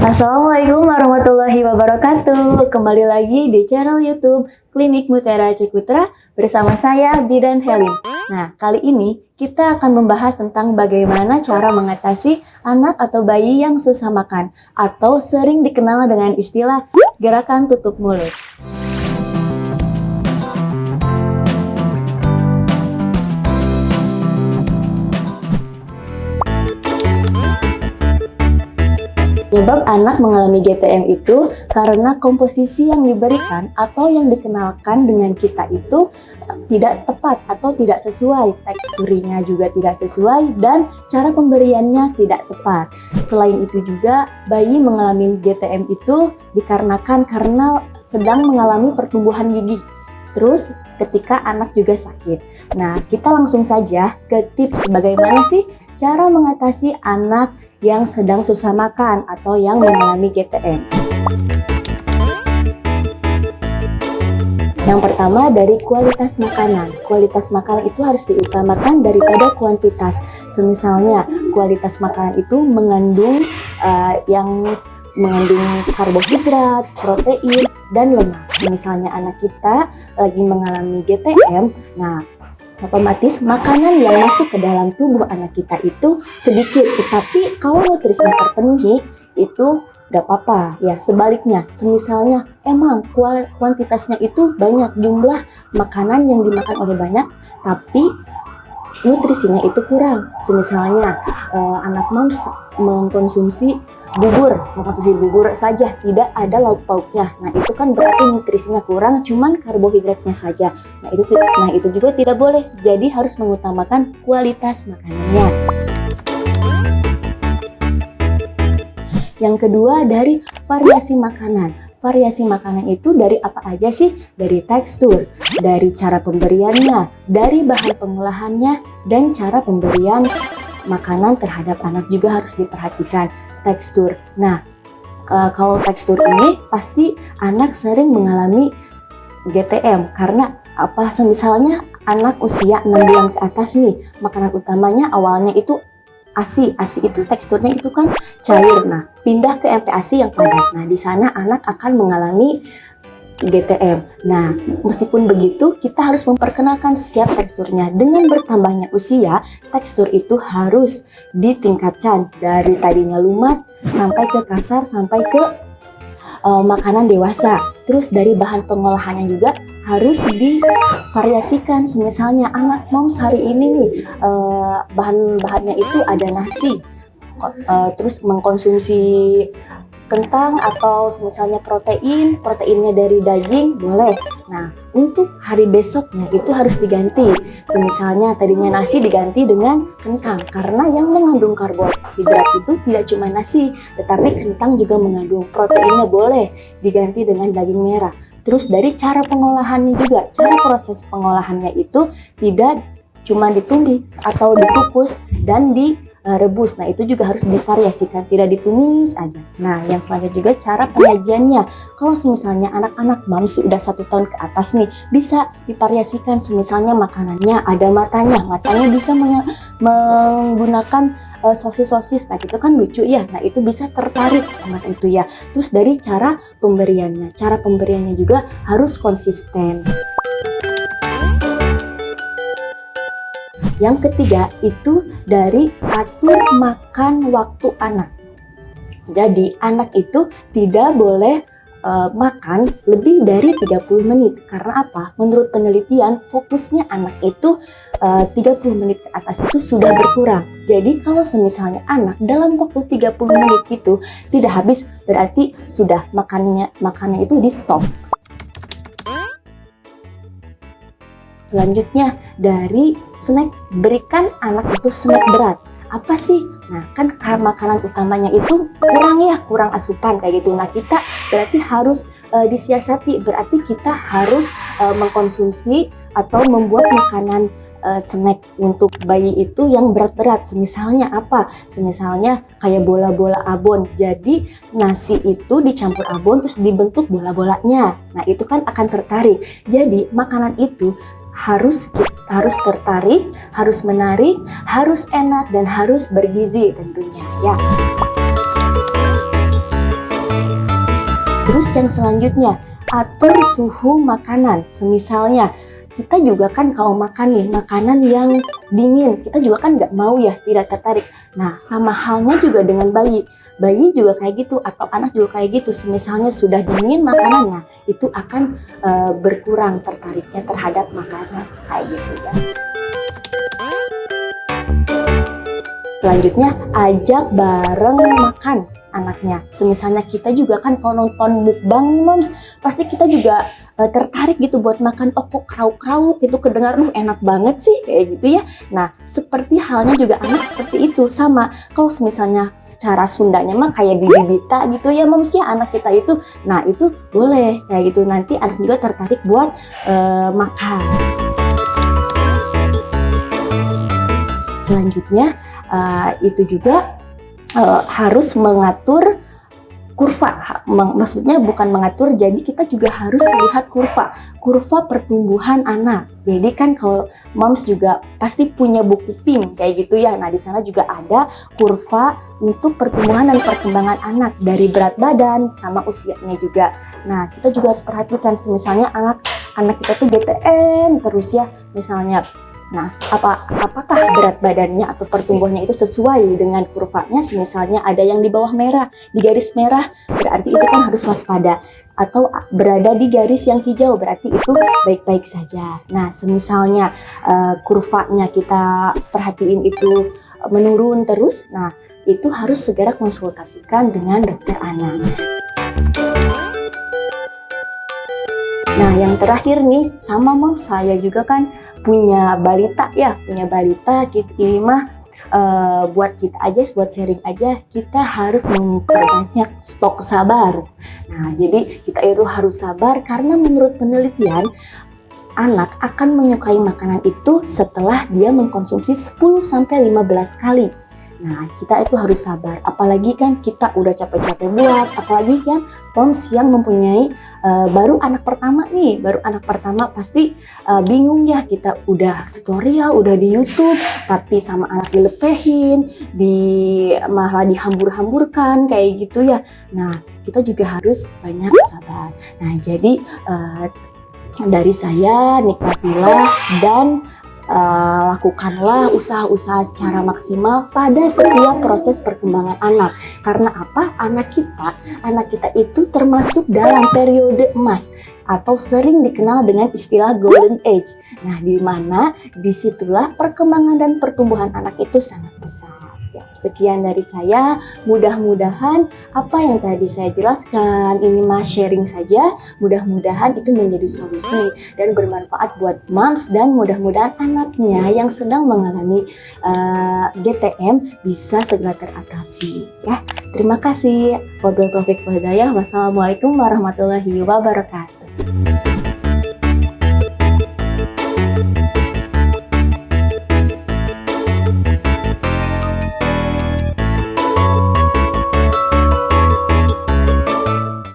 Assalamualaikum warahmatullahi wabarakatuh. Kembali lagi di channel YouTube Klinik Mutiara Cikutra bersama saya Bidan Helin. Nah, kali ini kita akan membahas tentang bagaimana cara mengatasi anak atau bayi yang susah makan atau sering dikenal dengan istilah gerakan tutup mulut. Penyebab anak mengalami GTM itu karena komposisi yang diberikan atau yang dikenalkan dengan kita itu tidak tepat atau tidak sesuai, teksturnya juga tidak sesuai, dan cara pemberiannya tidak tepat. Selain itu juga, bayi mengalami GTM itu dikarenakan karena sedang mengalami pertumbuhan gigi. Terus ketika anak juga sakit. Nah, kita langsung saja ke tips bagaimana sih cara mengatasi anak yang sedang susah makan atau yang mengalami GTM. Yang pertama dari kualitas makanan. Kualitas makanan itu harus diutamakan daripada kuantitas. Semisalnya kualitas makanan itu mengandung karbohidrat, protein, dan lemak. Misalnya anak kita lagi mengalami GTM, nah otomatis makanan yang masuk ke dalam tubuh anak kita itu sedikit, tetapi kalau nutrisinya terpenuhi itu gak apa-apa. Ya sebaliknya, semisalnya emang kuantitasnya itu banyak, jumlah makanan yang dimakan oleh banyak, tapi nutrisinya itu kurang. Semisalnya anak moms mengkonsumsi bubur saja, tidak ada lauk pauknya. Nah itu kan berarti nutrisinya kurang, cuman karbohidratnya saja. Nah itu juga tidak boleh. Jadi harus mengutamakan kualitas makanannya. Yang kedua dari variasi makanan. Variasi makanan itu dari apa aja sih? Dari tekstur, dari cara pemberiannya, dari bahan pengolahannya, dan cara pemberian makanan terhadap anak juga harus diperhatikan. Tekstur. Nah, kalau tekstur ini pasti anak sering mengalami GTM karena apa? Misalnya anak usia 6 bulan ke atas nih, makanan utamanya awalnya itu ASI. ASI itu teksturnya itu kan cair. Nah, pindah ke MPASI yang padat. Nah, di sana anak akan mengalami GTM. Nah, meskipun begitu, kita harus memperkenalkan setiap teksturnya. Dengan bertambahnya usia, tekstur itu harus ditingkatkan dari tadinya lumat sampai ke kasar sampai ke makanan dewasa. Terus dari bahan pengolahannya juga harus divariasikan. Misalnya anak moms hari ini nih bahan-bahannya itu ada nasi, terus mengkonsumsi kentang atau misalnya proteinnya dari daging boleh. Nah, untuk hari besoknya itu harus diganti. Misalnya tadinya nasi diganti dengan kentang karena yang mengandung karbohidrat itu tidak cuma nasi, tetapi kentang juga mengandung proteinnya, boleh diganti dengan daging merah. Terus dari cara pengolahannya juga, cara proses pengolahannya itu tidak cuma ditumis atau dikukus dan direbus. Nah itu juga harus divariasikan, tidak ditumis aja. Nah yang selanjutnya juga cara penyajiannya. Kalau misalnya anak-anak moms sudah 1 tahun ke atas nih, bisa divariasikan. Misalnya makanannya ada matanya bisa menggunakan sosis-sosis. Nah itu kan lucu ya. Nah itu bisa tertarik anak itu ya. Terus dari cara pemberiannya juga harus konsisten. Yang ketiga itu dari atur makan waktu anak. Jadi anak itu tidak boleh makan lebih dari 30 menit. Karena apa? Menurut penelitian, fokusnya anak itu 30 menit ke atas itu sudah berkurang. Jadi kalau misalnya anak dalam waktu 30 menit itu tidak habis, berarti sudah makannya itu di stop. Selanjutnya dari snack, berikan anak itu snack berat. Apa sih? Nah kan makanan utamanya itu kurang asupan kayak gitu. Nah kita berarti harus disiasati, berarti kita harus mengkonsumsi atau membuat makanan snack untuk bayi itu yang berat-berat. Misalnya apa? Misalnya kayak bola-bola abon. Jadi nasi itu dicampur abon terus dibentuk bola-bolanya. Nah itu kan akan tertarik. Jadi makanan itu harus tertarik, harus menarik, harus enak, dan harus bergizi tentunya ya. Terus yang selanjutnya, atur suhu makanan. Semisalnya kita juga kan kalau makan nih makanan yang dingin, kita juga kan nggak mau ya, tidak tertarik. Nah, sama halnya juga dengan bayi. Bayi juga kayak gitu, atau anak juga kayak gitu. Misalnya sudah dingin makanannya, itu akan berkurang tertariknya terhadap makanan kayak gitu ya. Selanjutnya, ajak bareng makan anaknya. Semisalnya kita juga kan kalau nonton mukbang nih moms, pasti kita juga tertarik gitu buat makan. Oh kok krauk-krauk gitu kedengar, enak banget sih kayak gitu ya. Nah seperti halnya juga anak seperti itu sama. Kalau misalnya secara Sundanya mah kayak bibita gitu ya moms ya anak kita itu. Nah itu boleh kayak gitu, nanti anak juga tertarik buat makan. Selanjutnya itu juga harus mengatur kurva, maksudnya bukan mengatur, jadi kita juga harus lihat kurva pertumbuhan anak. Jadi kan kalau moms juga pasti punya buku PIM kayak gitu ya. Nah di sana juga ada kurva untuk pertumbuhan dan perkembangan anak dari berat badan sama usianya juga. Nah kita juga harus perhatikan, misalnya anak kita tuh GTM terus ya misalnya. Nah, apakah berat badannya atau pertumbuhannya itu sesuai dengan kurvanya? Misalnya ada yang di bawah merah, di garis merah, berarti itu kan harus waspada. Atau berada di garis yang hijau, berarti itu baik-baik saja. Nah, semisalnya kurvanya kita perhatiin itu menurun terus, nah itu harus segera konsultasikan dengan dokter anak. Nah, yang terakhir nih, sama mom saya juga kan punya balita ya, ini mah buat kita aja, buat sharing aja, kita harus memperbanyak stok sabar. Nah, jadi kita itu harus sabar karena menurut penelitian anak akan menyukai makanan itu setelah dia mengkonsumsi 10-15 kali. Nah, kita itu harus sabar, apalagi kan kita udah capek-capek buat, apalagi kan moms yang mempunyai baru anak pertama nih, pasti bingung ya, kita udah tutorial, udah di YouTube, tapi sama anak dilepehin, malah dihambur-hamburkan kayak gitu ya. Nah, kita juga harus banyak sabar. Nah, jadi dari saya, nikmatilah dan lakukanlah usaha-usaha secara maksimal pada setiap proses perkembangan anak. Karena apa? Anak kita itu termasuk dalam periode emas atau sering dikenal dengan istilah golden age. Nah, di mana disitulah perkembangan dan pertumbuhan anak itu sangat besar. Ya, sekian dari saya, mudah-mudahan apa yang tadi saya jelaskan, ini mah sharing saja, mudah-mudahan itu menjadi solusi dan bermanfaat buat moms, dan mudah-mudahan anaknya yang sedang mengalami GTM bisa segera teratasi ya. Terima kasih. Wabillahi taufiq wal hidayah. Wassalamualaikum warahmatullahi wabarakatuh.